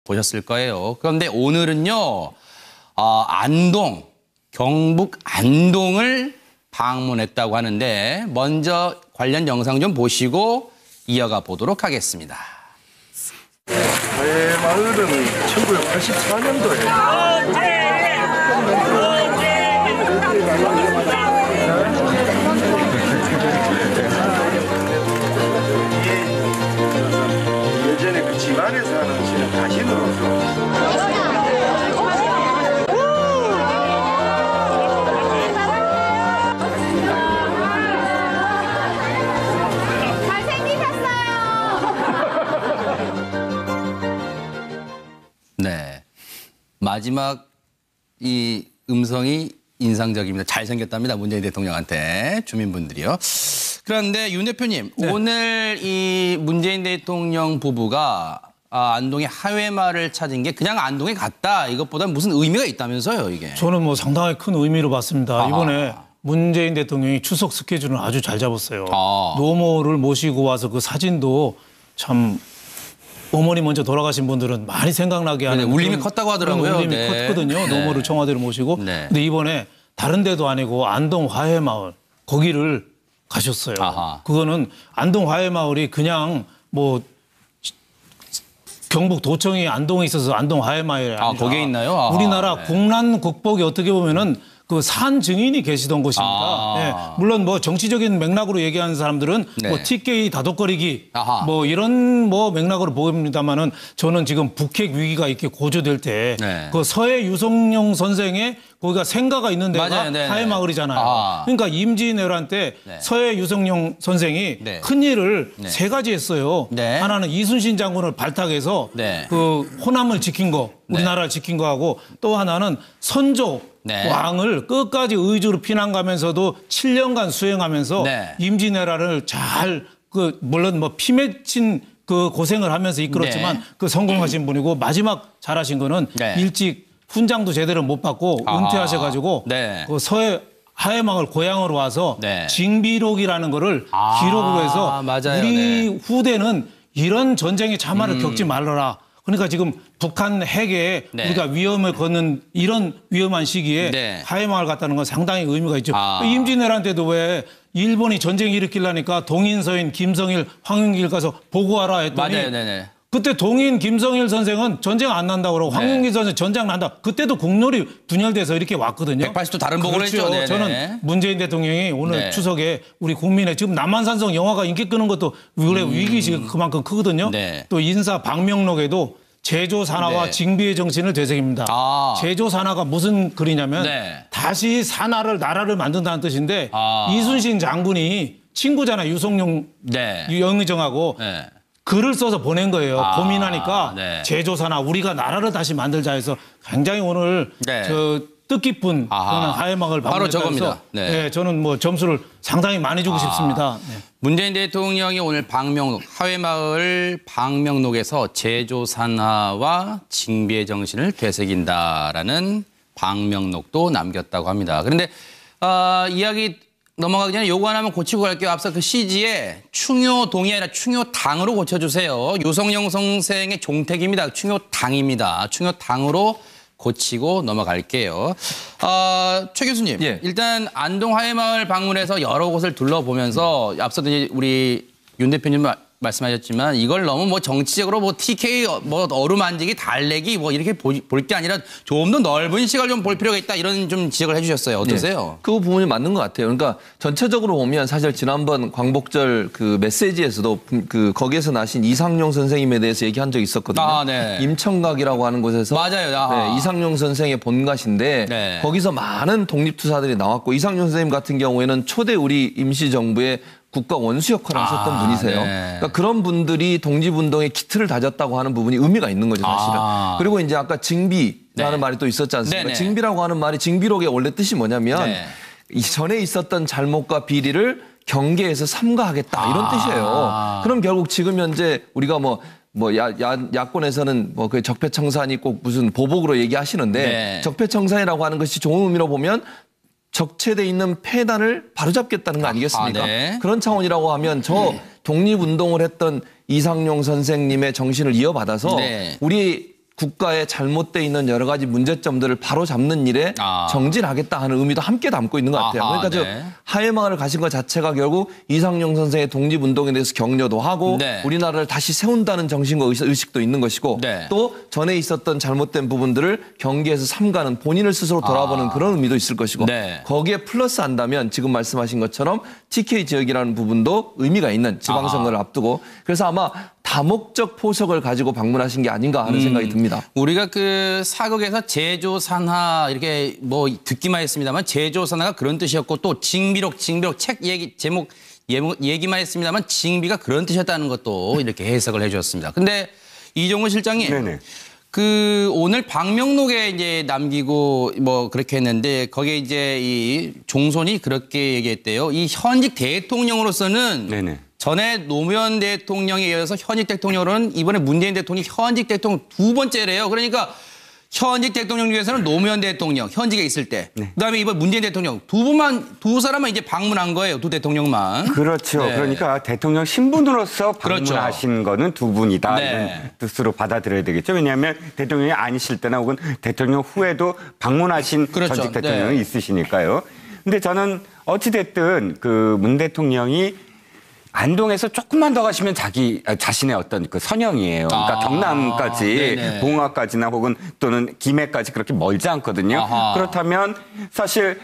보셨을 거예요. 그런데 오늘은요, 안동, 경북 안동을 방문했다고 하는데 먼저 관련 영상 좀 보시고 이어가 보도록 하겠습니다. 마을은 1984년도에 예전에 그 집안에 사는 신은 가신으로서 네, 마지막 이 음성이 인상적입니다. 잘생겼답니다. 문재인 대통령한테 주민분들이요. 그런데 윤 대표님, 네. 오늘 이 문재인 대통령 부부가 안동의 하회마을을 찾은 게 그냥 안동에 갔다. 이것보다 무슨 의미가 있다면서요, 이게? 저는 뭐 상당히 큰 의미로 봤습니다. 이번에 문재인 대통령이 추석 스케줄은 아주 잘 잡았어요. 노모를 모시고 와서 그 사진도 참 어머니 먼저 돌아가신 분들은 많이 생각나게 하는. 네, 울림이 컸다고 하더라고요. 울림이 네. 컸거든요. 네. 노모를 청와대로 모시고. 네. 근데 이번에 다른 데도 아니고 안동 화해마을 거기를 가셨어요. 그거는 안동 화해마을이 그냥 뭐 경북도청이 안동에 있어서 안동 화해마을이 아니라 거기에 있나요? 우리나라 네. 국난 극복이 어떻게 보면은 그 산 증인이 계시던 곳입니다. 네. 물론 뭐 정치적인 맥락으로 얘기하는 사람들은 네. 뭐 TK 다독거리기 뭐 이런 뭐 맥락으로 보입니다만은 저는 지금 북핵 위기가 이렇게 고조될 때 그 서해 유성룡 선생의 거기가 생가가 있는 데가 하회마을이잖아요. 그러니까 임진왜란 때 서해 유성룡 선생이 큰 일을 세 가지 했어요. 하나는 이순신 장군을 발탁해서 그 호남을 지킨 거, 우리나라를 지킨 거하고 또 하나는 선조 왕을 끝까지 의주로 피난 가면서도 7년간 수행하면서 임진왜란을 잘 물론 뭐 피 맺힌 그 고생을 하면서 이끌었지만 그 성공하신 분이고 마지막 잘하신 거는 일찍 훈장도 제대로 못 받고 은퇴하셔가지고 그 서해 하회마을 고향으로 와서 징비록이라는 거를 기록으로 해서 우리 후대는 이런 전쟁의 참화를 겪지 말아라. 그러니까 지금 북한 핵에 우리가 위험을 걷는 이런 위험한 시기에 하회마을 갔다는 건 상당히 의미가 있죠. 임진왜란 때도 왜 일본이 전쟁 일으키려니까 동인, 서인, 김성일, 황윤길 가서 보고하라 했더니 그때 동인 김성일 선생은 전쟁 안 난다고 그러고 황윤길 선생 전쟁 난다. 그때도 국론이 분열돼서 이렇게 왔거든요. 180도 다른 보고를 했죠. 저는 문재인 대통령이 오늘 추석에 우리 국민의 지금 남한산성 영화가 인기 끄는 것도 위기의식이 그만큼 크거든요. 또 인사 방명록에도 제조 산하와 징비의 정신을 되새깁니다. 제조 산하가 무슨 글이냐면 다시 산하를 나라를 만든다는 뜻인데 이순신 장군이 친구잖아요. 유성룡 영의정하고 글을 써서 보낸 거예요. 고민하니까 제조사나 우리가 나라를 다시 만들자 해서 굉장히 오늘 저 뜻깊은 하회마을 바로 저겁니다. 저는 뭐 점수를 상당히 많이 주고 싶습니다. 문재인 대통령이 오늘 방명록, 하회마을 방명록에서 제조산하와 징비의 정신을 되새긴다라는 방명록도 남겼다고 합니다. 그런데 이야기 넘어가기 전에 요거 하나만 고치고 갈게요. 앞서 그 CG에 충효동이 아니라 충효당으로 고쳐주세요. 유성룡 선생의 종택입니다. 충효당입니다. 충효당으로 고치고 넘어갈게요. 최 교수님, 일단 안동 하회마을 방문해서 여러 곳을 둘러보면서 앞서도 이제 우리 윤 대표님 말씀하셨지만 이걸 너무 뭐 정치적으로 뭐 TK 뭐 어루만지기 달래기 뭐 이렇게 볼 게 아니라 좀 더 넓은 시각을 좀 볼 필요가 있다 이런 좀 지적을 해주셨어요. 어떠세요? 그 부분이 맞는 것 같아요. 그러니까 전체적으로 보면 사실 지난번 광복절 그 메시지에서도 그 거기에서 나신 이상용 선생님에 대해서 얘기한 적이 있었거든요. 임청각이라고 하는 곳에서 이상용 선생의 본가신데 거기서 많은 독립투사들이 나왔고 이상용 선생님 같은 경우에는 초대 우리 임시정부의 국가 원수 역할을 하셨던 분이세요. 그러니까 그런 분들이 독립운동의 기틀을 다졌다고 하는 부분이 의미가 있는 거죠, 사실은. 그리고 이제 아까 징비라는 말이 또 있었지 않습니까? 징비라고 하는 말이 징비록의 원래 뜻이 뭐냐면 전에 있었던 잘못과 비리를 경계해서 삼가하겠다 이런 뜻이에요. 그럼 결국 지금 현재 우리가 야권에서는 뭐 그 적폐청산이 꼭 무슨 보복으로 얘기하시는데 적폐청산이라고 하는 것이 좋은 의미로 보면 적체돼 있는 폐단을 바로잡겠다는 거 아니겠습니까? 그런 차원이라고 하면 독립운동을 했던 이상용 선생님의 정신을 이어받아서 우리 국가에 잘못돼 있는 여러 가지 문제점들을 바로 잡는 일에 정진하겠다 하는 의미도 함께 담고 있는 것 같아요. 그러니까 저 하회마을을 가신 것 자체가 결국 이상용 선생의 독립운동에 대해서 격려도 하고 우리나라를 다시 세운다는 정신과 의식도 있는 것이고 또 전에 있었던 잘못된 부분들을 경계에서 삼가는 본인을 스스로 돌아보는 그런 의미도 있을 것이고 거기에 플러스 한다면 지금 말씀하신 것처럼 TK 지역이라는 부분도 의미가 있는 지방선거를 앞두고 그래서 아마 다목적 포석을 가지고 방문하신 게 아닌가 하는 생각이 듭니다. 우리가 그 사극에서 제조산하 이렇게 뭐 듣기만 했습니다만 제조산하가 그런 뜻이었고 또 징비록 책 얘기 제목 얘기만 했습니다만 징비가 그런 뜻이었다는 것도 이렇게 해석을 해주셨습니다. 근데 이종훈 실장님, 그 오늘 방명록에 이제 남기고 뭐 그렇게 했는데 거기에 이제 이 종손이 그렇게 얘기했대요. 이 현직 대통령으로서는 전에 노무현 대통령에 이어서 현직 대통령으로는 이번에 문재인 대통령이 현직 대통령 두 번째래요. 그러니까 현직 대통령 중에서는 노무현 대통령 현직에 있을 때 그다음에 이번 문재인 대통령 두 사람만 이제 방문한 거예요. 두 대통령만. 그렇죠. 그러니까 대통령 신분으로서 방문하신 거는 두 분이다. 이런 뜻으로 받아들여야 되겠죠. 왜냐하면 대통령이 아니실 때나 혹은 대통령 후에도 방문하신 전직 대통령이 있으시니까요. 근데 저는 어찌 됐든 그 문 대통령이 안동에서 조금만 더 가시면 자신의 어떤 그 선영이에요. 그러니까 경남까지, 봉화까지나 혹은 또는 김해까지 그렇게 멀지 않거든요. 그렇다면 사실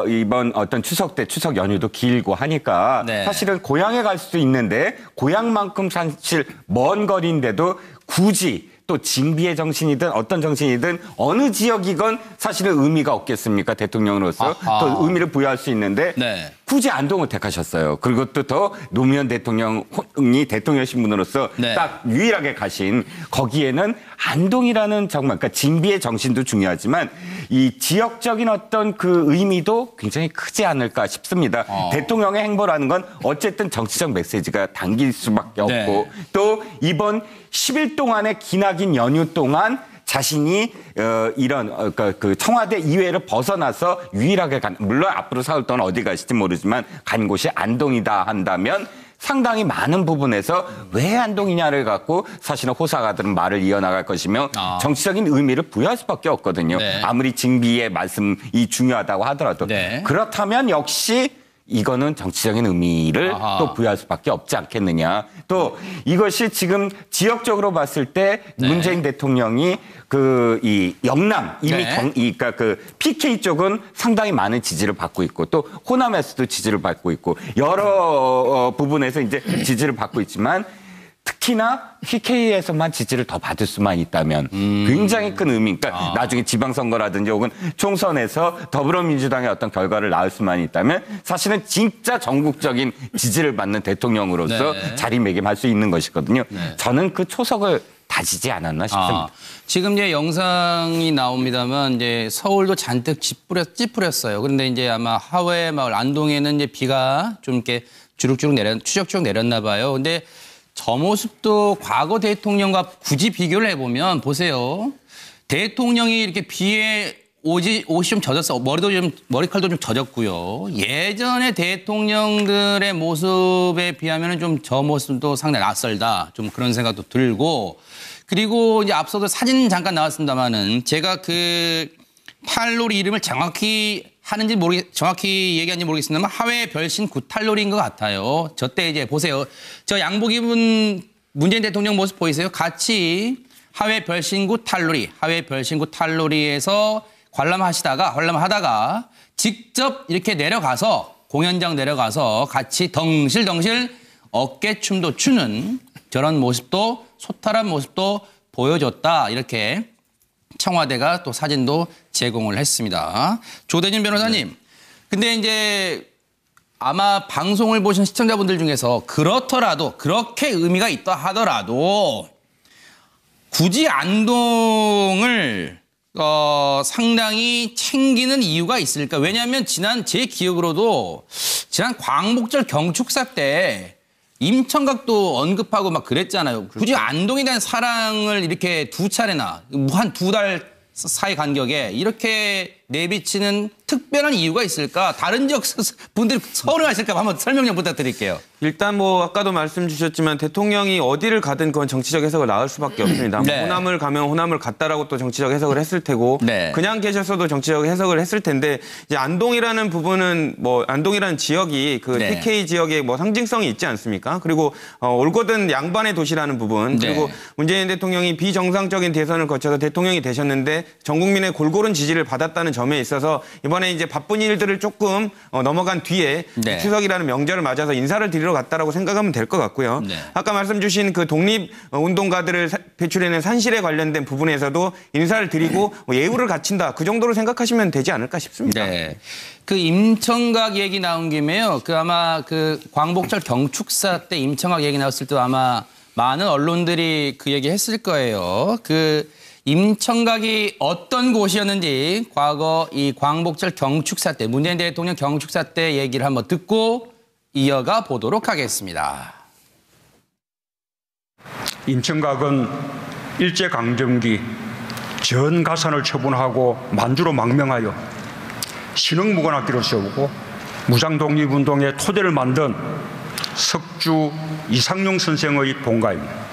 이번 어떤 추석 때 추석 연휴도 길고 하니까 사실은 고향에 갈 수도 있는데 고향만큼 사실 먼 거리인데도 굳이 또 징비의 정신이든 어떤 정신이든 어느 지역이건 사실은 의미가 없겠습니까? 대통령으로서 또 의미를 부여할 수 있는데 굳이 안동을 택하셨어요. 그리고 또 더 노무현 대통령이 대통령 신분으로서 딱 유일하게 가신 거기에는 안동이라는 정말 그러니까 징비의 정신도 중요하지만 이 지역적인 어떤 그 의미도 굉장히 크지 않을까 싶습니다. 대통령의 행보라는 건 어쨌든 정치적 메시지가 담길 수밖에 없고 또 이번 10일 동안의 기나긴 연휴 동안 자신이 이런 그러니까 그 청와대 이외를 벗어나서 유일하게 물론 앞으로 4월 동안 어디 가실지 모르지만 간 곳이 안동이다 한다면 상당히 많은 부분에서 왜 안동이냐를 갖고 사실은 호사가들은 말을 이어나갈 것이며 정치적인 의미를 부여할 수밖에 없거든요. 아무리 징비의 말씀이 중요하다고 하더라도 그렇다면 역시 이거는 정치적인 의미를 또 부여할 수밖에 없지 않겠느냐. 또 이것이 지금 지역적으로 봤을 때 문재인 대통령이 그 이 영남 이미 그러니까 그 PK 쪽은 상당히 많은 지지를 받고 있고 또 호남에서도 지지를 받고 있고 여러 부분에서 이제 지지를 받고 있지만 특히나 PK에서만 지지를 더 받을 수만 있다면 굉장히 큰 의미, 그러니까 나중에 지방선거라든지 혹은 총선에서 더불어민주당의 어떤 결과를 낳을 수만 있다면 사실은 진짜 전국적인 지지를 받는 대통령으로서 자리매김할 수 있는 것이거든요. 저는 그 초석을 다지지 않았나 싶습니다. 지금 이제 영상이 나옵니다만 이제 서울도 잔뜩 찌푸렸어요. 그런데 이제 아마 하회마을 안동에는 이제 비가 좀 이렇게 추적추적 내렸나 봐요. 근데 저 모습도 과거 대통령과 굳이 비교를 해보면 보세요. 대통령이 이렇게 비에 옷이 좀 젖었어. 머리칼도 좀 젖었고요. 예전의 대통령들의 모습에 비하면 좀 저 모습도 상당히 낯설다. 좀 그런 생각도 들고. 그리고 이제 앞서도 사진 잠깐 나왔습니다만은 제가 그 탈놀이 이름을 정확히 얘기하는지 모르겠습니다만 하회 별신 구탈놀이인 것 같아요. 저 때 이제 보세요. 저 양복 입은 문재인 대통령 모습 보이세요? 같이 하회 별신구 탈놀이에서 관람하다가 직접 이렇게 내려가서 공연장 내려가서 같이 덩실덩실 어깨춤도 추는 저런 모습도 소탈한 모습도 보여줬다. 이렇게 청와대가 또 사진도 제공을 했습니다. 조대진 변호사님, 근데 이제 아마 방송을 보신 시청자분들 중에서 그렇더라도 그렇게 의미가 있다 하더라도 굳이 안동을 상당히 챙기는 이유가 있을까? 왜냐하면 제 기억으로도 지난 광복절 경축사 때 임청각도 언급하고 막 그랬잖아요. 굳이 안동에 대한 사랑을 이렇게 두 차례나 한 두 달 사이 간격에 이렇게 내비치는 특별한 이유가 있을까? 다른 지역 분들이 서운해하실까 봐 한번 설명 좀 부탁드릴게요. 일단 뭐 아까도 말씀 주셨지만 대통령이 어디를 가든 그건 정치적 해석을 나올 수밖에 없습니다. 네. 뭐 호남을 가면 호남을 갔다라고 또 정치적 해석을 했을 테고 네. 그냥 계셨어도 정치적 해석을 했을 텐데 이제 안동이라는 부분은 뭐 안동이라는 지역이 그 네. TK 지역의 뭐 상징성이 있지 않습니까? 그리고 올거든 양반의 도시라는 부분 그리고 네. 문재인 대통령이 비정상적인 대선을 거쳐서 대통령이 되셨는데 전 국민의 골고른 지지를 받았다는 점에 있어서 이번에 이제 바쁜 일들을 조금 넘어간 뒤에 네. 추석이라는 명절을 맞아서 인사를 드리러 갔다라고 생각하면 될 것 같고요. 네. 아까 말씀 주신 그 독립운동가들을 배출해낸 산실에 관련된 부분에서도 인사를 드리고 뭐 예우를 갖춘다. 그 정도로 생각하시면 되지 않을까 싶습니다. 네. 그 임청각 얘기 나온 김에요. 그 아마 그 광복절 경축사 때 임청각 얘기 나왔을 때 아마 많은 언론들이 그 얘기 했을 거예요. 그 임청각이 어떤 곳이었는지 과거 이 광복절 경축사 때 문재인 대통령 경축사 때 얘기를 한번 듣고 이어가 보도록 하겠습니다. 임청각은 일제강점기 전 가산을 처분하고 만주로 망명하여 신흥무관학교를 세우고 무장독립운동의 토대를 만든 석주 이상용 선생의 본가입니다.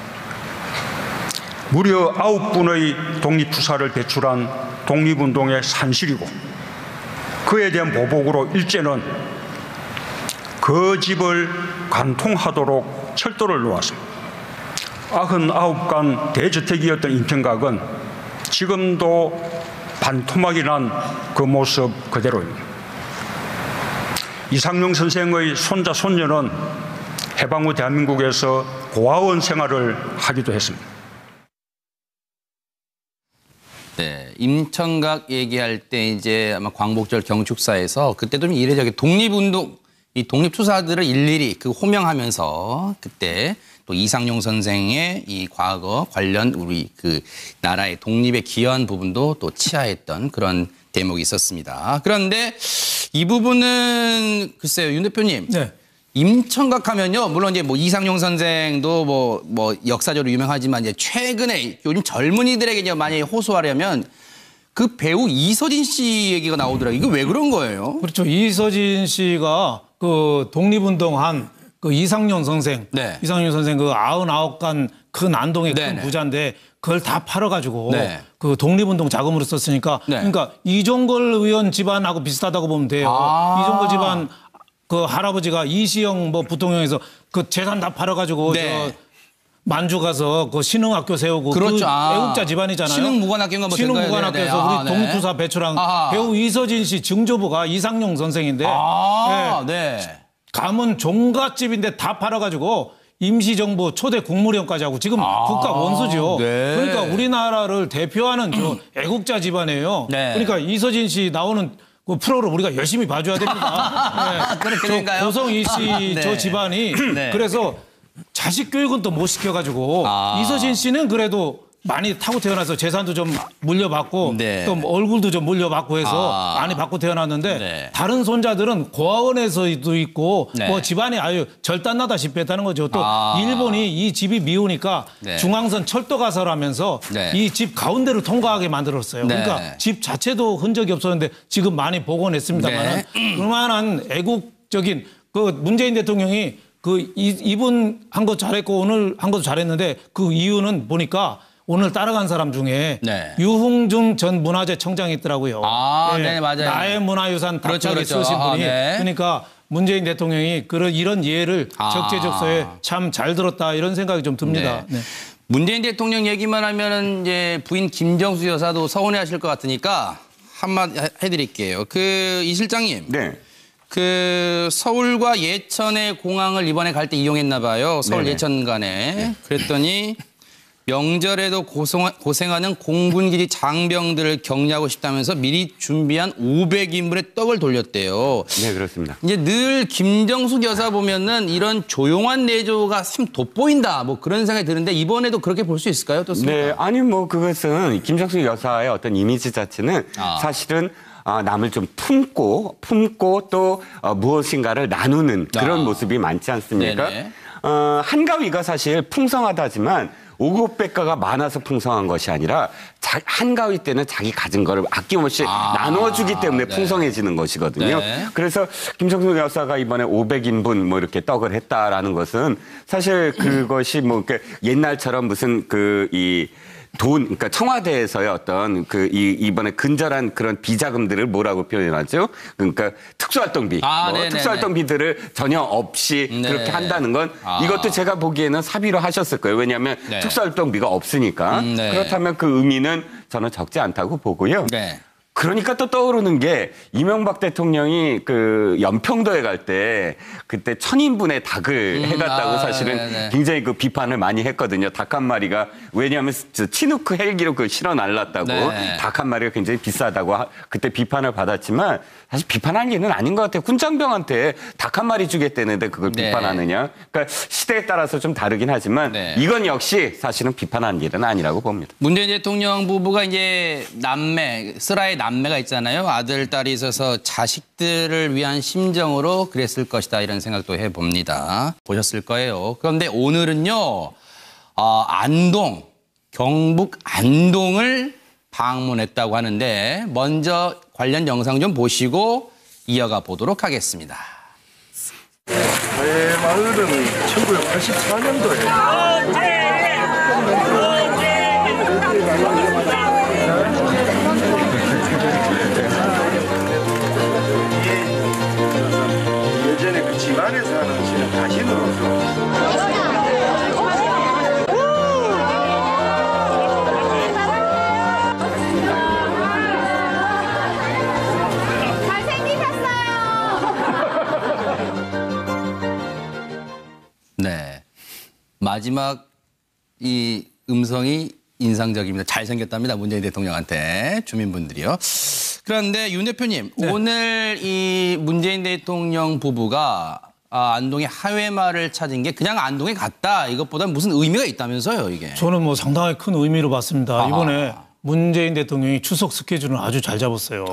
무려 9분의 독립투사를 배출한 독립운동의 산실이고 그에 대한 보복으로 일제는 그 집을 관통하도록 철도를 놓았습니다. 99간 대저택이었던 임청각은 지금도 반토막이 난 그 모습 그대로입니다. 이상용 선생의 손자, 손녀는 해방 후 대한민국에서 고아원 생활을 하기도 했습니다. 네, 임청각 얘기할 때 이제 아마 광복절 경축사에서 그때도 좀 이례적인 독립운동, 이 독립투사들을 일일이 그 호명하면서 그때 또 이상용 선생의 이 과거 관련 우리 그 나라의 독립에 기여한 부분도 또 치하했던 그런 대목이 있었습니다. 그런데 이 부분은 글쎄요, 윤 대표님. 네. 임청각 하면요, 물론 이제 뭐 이상용 선생도 뭐 역사적으로 유명하지만 이제 최근에 요즘 젊은이들에게 이제 만약에 호소하려면 그 배우 이서진 씨 얘기가 나오더라고요. 이거 왜 그런 거예요? 그렇죠. 이서진 씨가 그 독립운동한 그 이상용 선생, 네. 이상용 선생 그 99간 큰 안동의 네네. 큰 부자인데 그걸 다 팔아가지고 네. 그 독립운동 자금으로 썼으니까 네. 그러니까 이종걸 의원 집안하고 비슷하다고 보면 돼요. 이종걸 집안 그 할아버지가 이시영 뭐 부통령에서 그 재산 다 팔아가지고 네. 저 만주 가서 그 신흥학교 세우고 그렇죠. 그 애국자 집안이잖아요. 신흥무관학교인가 뭐 신흥무관학교에서 네. 우리 독립투사 배출한 배우 이서진 씨 증조부가 이상용 선생인데 네. 가문 종갓집인데 다 팔아가지고 임시정부 초대 국무위원까지 하고 지금 국가 원수죠. 네. 그러니까 우리나라를 대표하는 저 애국자 집안이에요. 네. 그러니까 이서진 씨 나오는 그 프로를 우리가 열심히 봐줘야 됩니다. 그렇게 저 된가요? 고성희 씨 네. 저 집안이 네. 그래서 자식 교육은 또 못 시켜가지고 이서진 씨는 그래도 많이 타고 태어나서 재산도 좀 물려받고 네. 또 얼굴도 좀 물려받고 해서 많이 받고 태어났는데 네. 다른 손자들은 고아원에서도 있고 네. 뭐 집안이 아유 절단나다시피 했다는 거죠. 또 일본이 이 집이 미우니까 네. 중앙선 철도 가설하면서 네. 이 집 가운데를 통과하게 만들었어요. 네. 그러니까 집 자체도 흔적이 없었는데 지금 많이 복원했습니다만 그만한 애국적인 그 문재인 대통령이 그 이분 한 거 잘했고 오늘 한 것도 잘했는데 그 이유는 보니까 오늘 따라간 사람 중에 네. 유흥중 전 문화재 청장이 있더라고요. 네, 맞아요. 나의 문화유산 답장에 그렇죠. 쓰신 분이. 네. 그러니까 문재인 대통령이 이런 예를 적재적소에 참 잘 들었다 이런 생각이 좀 듭니다. 네. 네. 문재인 대통령 얘기만 하면은 이제 부인 김정수 여사도 서운해하실 것 같으니까 한마디 해드릴게요. 그 이 실장님. 네. 그 서울과 예천의 공항을 이번에 갈 때 이용했나 봐요. 서울 네네. 예천 간에. 그랬더니 명절에도 고생하는 공군기지 장병들을 격려하고 싶다면서 미리 준비한 500인분의 떡을 돌렸대요. 네, 그렇습니다. 이제 늘 김정숙 여사 보면은 이런 조용한 내조가 참 돋보인다. 뭐 그런 생각이 드는데 이번에도 그렇게 볼 수 있을까요? 어떻습니까? 네, 아니 뭐 그것은 김정숙 여사의 어떤 이미지 자체는 사실은 남을 좀 품고 또 무엇인가를 나누는 그런 모습이 많지 않습니까? 네네. 한가위가 사실 풍성하다지만 오곡백과가 많아서 풍성한 것이 아니라 한가위 때는 자기 가진 거를 아낌없이 나눠주기 때문에 풍성해지는 것이거든요. 네. 그래서 김성수 여사가 이번에 500인분 뭐 이렇게 떡을 했다라는 것은 사실 그것이 뭐 옛날처럼 무슨 그러니까 청와대에서의 어떤 이번에 근절한 그런 비자금들을 뭐라고 표현하죠? 그러니까 특수활동비, 특수활동비들을 전혀 없이 그렇게 한다는 건 이것도 제가 보기에는 사비로 하셨을 거예요. 왜냐하면 특수활동비가 없으니까. 그렇다면 그 의미는 저는 적지 않다고 보고요. 그러니까 또 떠오르는 게 이명박 대통령이 그 연평도에 갈 때 그때 1000인분의 닭을 해갔다고 사실은 굉장히 그 비판을 많이 했거든요. 닭 한 마리가 왜냐하면 치누크 헬기로 그 실어 날랐다고 닭 한 마리가 굉장히 비싸다고 그때 비판을 받았지만 사실 비판할 일은 아닌 것 같아요. 군장병한테 닭 한 마리 주겠다는데 그걸 비판하느냐. 그러니까 시대에 따라서 좀 다르긴 하지만 이건 역시 사실은 비판할 일은 아니라고 봅니다. 문재인 대통령 부부가 이제 스라의 남매가 있잖아요. 아들, 딸이 있어서 자식들을 위한 심정으로 그랬을 것이다. 이런 생각도 해봅니다. 보셨을 거예요. 그런데 오늘은요. 안동, 경북 안동을 방문했다고 하는데 먼저 관련 영상 좀 보시고 이어가 보도록 하겠습니다. 마을은 1984년도에 예전에 그 집안에 사는 지는 가신으로서 네. 마지막 이 음성이 인상적입니다. 잘생겼답니다. 문재인 대통령한테 주민분들이요. 그런데 윤 대표님, 오늘 이 문재인 대통령 부부가 안동의 하회마을을 찾은 게 그냥 안동에 갔다. 이것보다 무슨 의미가 있다면서요, 이게? 저는 뭐 상당히 큰 의미로 봤습니다. 이번에 문재인 대통령이 추석 스케줄은 아주 잘 잡았어요.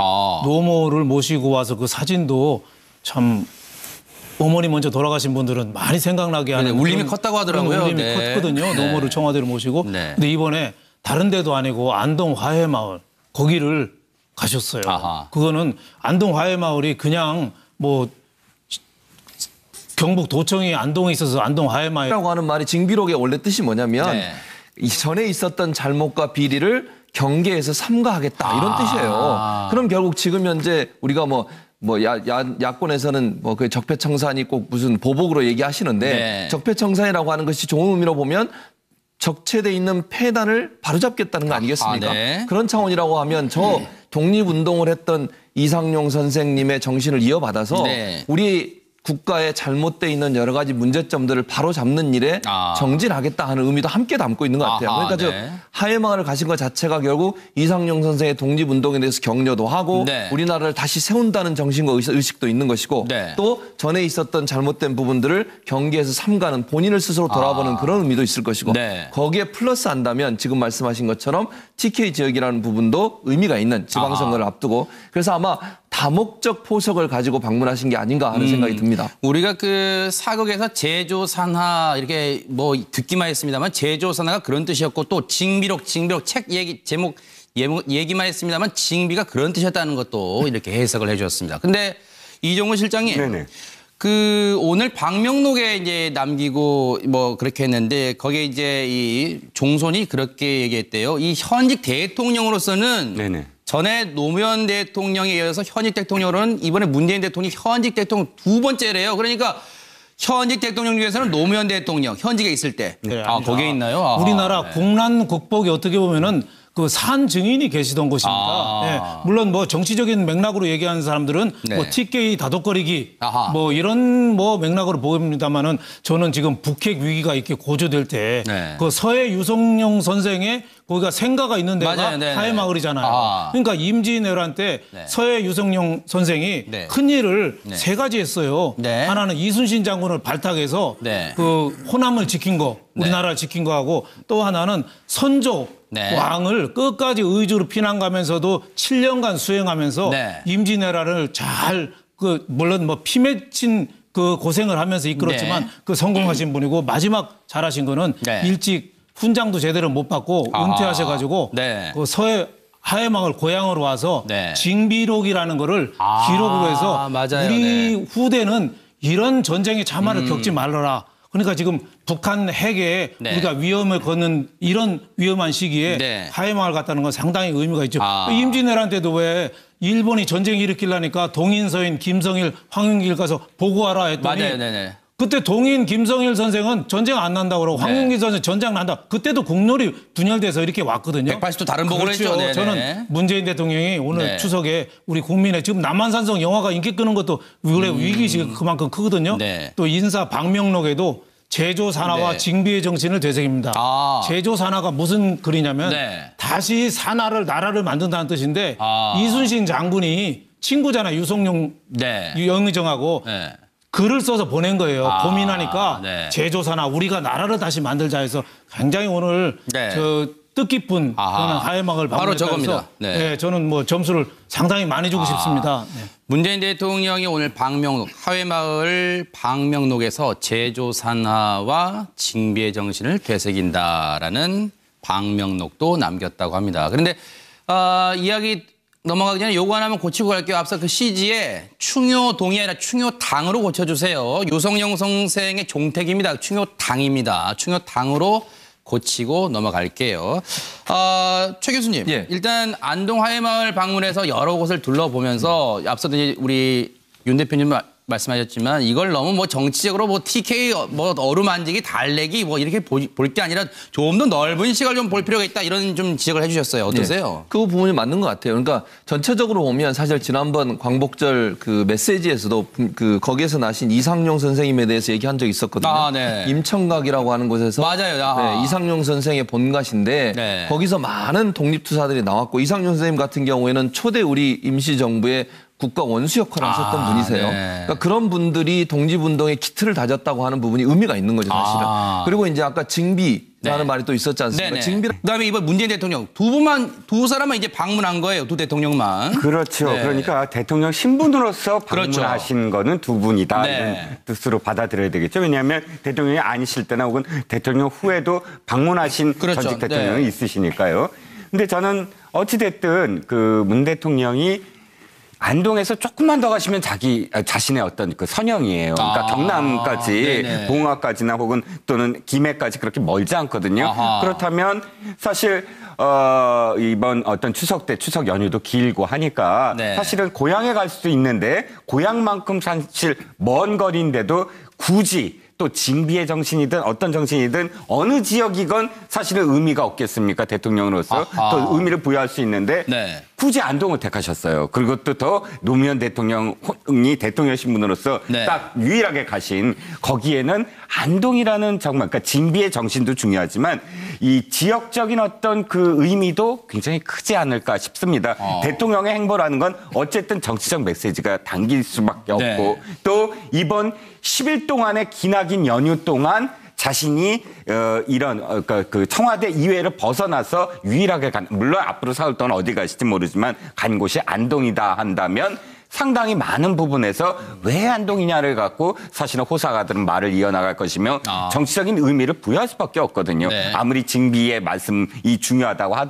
노모를 모시고 와서 그 사진도 참 어머니 먼저 돌아가신 분들은 많이 생각나게 하는 울림이 컸다고 하더라고요. 울림이 컸거든요. 노모를 청와대로 모시고. 근데 이번에 다른 데도 아니고 안동 화해마을 거기를 가셨어요. 그거는 안동 화해마을이 그냥 뭐 경북 도청이 안동에 있어서 안동 화해마을이라고 하는 말이 징비록의 원래 뜻이 뭐냐면 전에 있었던 잘못과 비리를 경계에서 삼가하겠다 이런 뜻이에요. 그럼 결국 지금 현재 우리가 야권에서는 뭐 그 적폐청산이 꼭 무슨 보복으로 얘기하시는데 적폐청산이라고 하는 것이 좋은 의미로 보면 적체돼 있는 폐단을 바로잡겠다는 거 아니겠습니까? 그런 차원이라고 하면 저 독립운동을 했던 이상용 선생님의 정신을 이어받아서 우리 국가에 잘못돼 있는 여러 가지 문제점들을 바로 잡는 일에 정진하겠다 하는 의미도 함께 담고 있는 것 같아요. 그러니까 저 하회마을을 가신 것 자체가 결국 이상용 선생의 독립운동에 대해서 격려도 하고 우리나라를 다시 세운다는 정신과 의식도 있는 것이고 또 전에 있었던 잘못된 부분들을 경계에서 삼가는 본인을 스스로 돌아보는 그런 의미도 있을 것이고 거기에 플러스 한다면 지금 말씀하신 것처럼 TK 지역이라는 부분도 의미가 있는 지방선거를 앞두고 그래서 아마 다목적 포석을 가지고 방문하신 게 아닌가 하는 생각이 듭니다. 우리가 그 사극에서 제조산하 이렇게 뭐 듣기만 했습니다만 제조산하가 그런 뜻이었고 또 징비록 책 제목 얘기만 했습니다만 징비가 그런 뜻이었다는 것도 이렇게 해석을 해주셨습니다. 근데 이종훈 실장님, 그 오늘 방명록에 이제 남기고 뭐 그렇게 했는데 거기에 이제 이 종손이 그렇게 얘기했대요. 이 현직 대통령으로서는 전에 노무현 대통령에 이어서 현직 대통령으로는 이번에 문재인 대통령이 현직 대통령 두 번째래요. 그러니까 현직 대통령 중에서는 노무현 대통령 현직에 있을 때. 거기에 있나요? 우리나라 국난 극복이 어떻게 보면은 그 산 증인이 계시던 곳입니다. 물론 뭐 정치적인 맥락으로 얘기하는 사람들은 뭐 TK 다독거리기 뭐 이런 뭐 맥락으로 보입니다만은 저는 지금 북핵 위기가 이렇게 고조될 때 그 서해 유성룡 선생의 거기가 생가가 있는 데가 하회마을이잖아요. 그러니까 임진왜란 때 서해 유성룡 선생이 큰 일을 세 가지 했어요. 하나는 이순신 장군을 발탁해서 그 호남을 지킨 거, 우리나라를 지킨 거하고 또 하나는 선조 왕을 끝까지 의주로 피난 가면서도 7년간 수행하면서 임진왜란을 잘 물론 뭐 피 맺힌 그 고생을 하면서 이끌었지만 그 성공하신 분이고 마지막 잘하신 거는 일찍 훈장도 제대로 못 받고 은퇴하셔가지고 네. 그 서해 하회마을 고향으로 와서 네. 징비록이라는 거를 기록으로 해서 맞아요. 우리 후대는 이런 전쟁의 참화를 겪지 말아라. 그러니까 지금 북한 핵에 네. 우리가 위험을 걷는 이런 위험한 시기에 네. 하회마을 갔다는 건 상당히 의미가 있죠. 임진왜란 때도 왜 일본이 전쟁 일으키려니까 동인서인 김성일, 황윤길 가서 보고하라 했더니 맞아요. 네네. 그때 동인 김성일 선생은 전쟁 안 난다고 그러고 황윤길 선생 전쟁 난다. 그때도 국룰이 분열돼서 이렇게 왔거든요. 180도 다른 보고를 그렇죠. 했죠. 네네. 저는 문재인 대통령이 오늘 네. 추석에 우리 국민의 지금 남한산성 영화가 인기 끄는 것도 원래 위기의식이 그만큼 크거든요. 네. 또 인사 방명록에도 제조 산하와 네. 징비의 정신을 되새깁니다. 제조 산하가 무슨 글이냐면 네. 다시 나라를 만든다는 뜻인데 이순신 장군이 친구잖아요. 유성룡 네. 영의정하고 네. 글을 써서 보낸 거예요. 고민하니까 네. 제조사나 우리가 나라를 다시 만들자 해서 굉장히 오늘 네. 저 뜻깊은 그런 하회막을 바로 방문해서 저겁니다. 네. 네, 저는 뭐 점수를 상당히 많이 주고 싶습니다. 네. 문재인 대통령이 오늘 하회마을 방명록에서 제조산하와 징비의 정신을 되새긴다라는 방명록도 남겼다고 합니다. 그런데 이야기 넘어가기 전에 요거 하나만 고치고 갈게요. 앞서 그 CG에 충효동이 아니라 충효당으로 고쳐주세요. 유성영 선생의 종택입니다. 충효당입니다. 충효당으로 고치고 넘어갈게요. 최 교수님, 예. 일단 안동 하회마을 방문해서 여러 곳을 둘러보면서 앞서도 이제 우리 윤 대표님 말씀하셨지만 이걸 너무 뭐 정치적으로 뭐 TK 뭐 어루만지기 달래기 뭐 이렇게 볼 게 아니라 좀 더 넓은 시각을 좀 볼 필요가 있다 이런 좀 지적을 해주셨어요. 어떠세요? 네. 그 부분이 맞는 것 같아요. 그러니까 전체적으로 보면 사실 지난번 광복절 그 메시지에서도 그 거기에서 나신 이상용 선생님에 대해서 얘기한 적이 있었거든요. 네. 임청각이라고 하는 곳에서 맞아요. 네, 이상용 선생의 본가신데 네. 거기서 많은 독립투사들이 나왔고 이상용 선생님 같은 경우에는 초대 우리 임시정부의 국가 원수 역할을 하셨던 분이세요. 네. 그러니까 그런 분들이 독립운동의 기틀을 다졌다고 하는 부분이 의미가 있는 거죠, 사실은. 그리고 이제 아까 징비라는 말이 또 있었지 않습니까? 징비. 그다음에 이번 문재인 대통령 두 사람만 이제 방문한 거예요. 두 대통령만. 그렇죠. 네. 그러니까 대통령 신분으로서 방문하신 거는 두 분이다. 네. 이런 뜻으로 받아들여야 되겠죠. 왜냐하면 대통령이 아니실 때나 혹은 대통령 후에도 방문하신 전직 대통령이 있으시니까요. 근데 저는 어찌됐든 그 문 대통령이 안동에서 조금만 더 가시면 자신의 어떤 그 선영이에요. 그러니까 경남까지 봉화까지나 혹은 또는 김해까지 그렇게 멀지 않거든요. 그렇다면 사실 이번 어떤 추석 때 추석 연휴도 길고 하니까 사실은 고향에 갈 수도 있는데 고향만큼 사실 먼 거리인데도 굳이 또 징비의 정신이든 어떤 정신이든 어느 지역이건 사실은 의미가 없겠습니까? 대통령으로서 또 의미를 부여할 수 있는데 굳이 안동을 택하셨어요. 그리고 또 더 노무현 대통령이 대통령 신분으로서 딱 유일하게 가신 거기에는 안동이라는 정말 그러니까 징비의 정신도 중요하지만 이 지역적인 어떤 그 의미도 굉장히 크지 않을까 싶습니다. 대통령의 행보라는 건 어쨌든 정치적 메시지가 담길 수밖에 없고 또 이번 10일 동안의 기나긴 연휴 동안 자신이 이런 그 청와대 이외를 벗어나서 유일하게 물론 앞으로 4월 동안 어디 가실지 모르지만 간 곳이 안동이다 한다면 상당히 많은 부분에서 왜 안동이냐를 갖고 사실은 호사가들은 말을 이어나갈 것이며 정치적인 의미를 부여할 수밖에 없거든요. 아무리 징비의 말씀이 중요하다고 하더라도